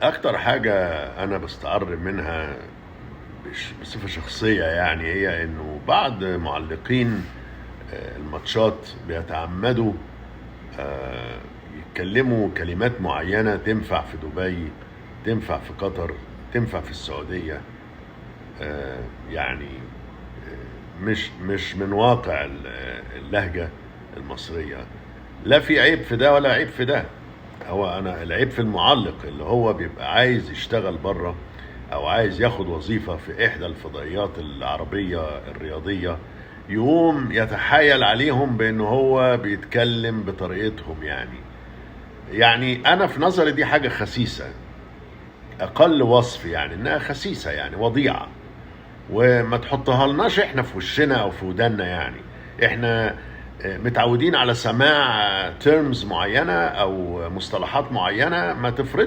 اكتر حاجة انا بستقر منها بصفة شخصية، يعني هي انه بعض معلقين الماتشات بيتعمدوا آه، يتكلموا كلمات معينة تنفع في دبي، تنفع في قطر، تنفع في السعودية. يعني مش من واقع اللهجة المصرية. لا في عيب في ده ولا عيب في ده. هو انا العيب في المعلق اللي هو بيبقى عايز يشتغل بره، او عايز ياخد وظيفة في احدى الفضائيات العربية الرياضية، يقوم يتحايل عليهم بان هو بيتكلم بطريقتهم. يعني انا في نظري دي حاجة خسيسة، اقل وصف يعني انها خسيسة، يعني وضيعة. وما تحطها لناش احنا في وشنا او في ودنا. يعني احنا متعودين على سماع تيرمز معينة او مصطلحات معينة، ما تفرضش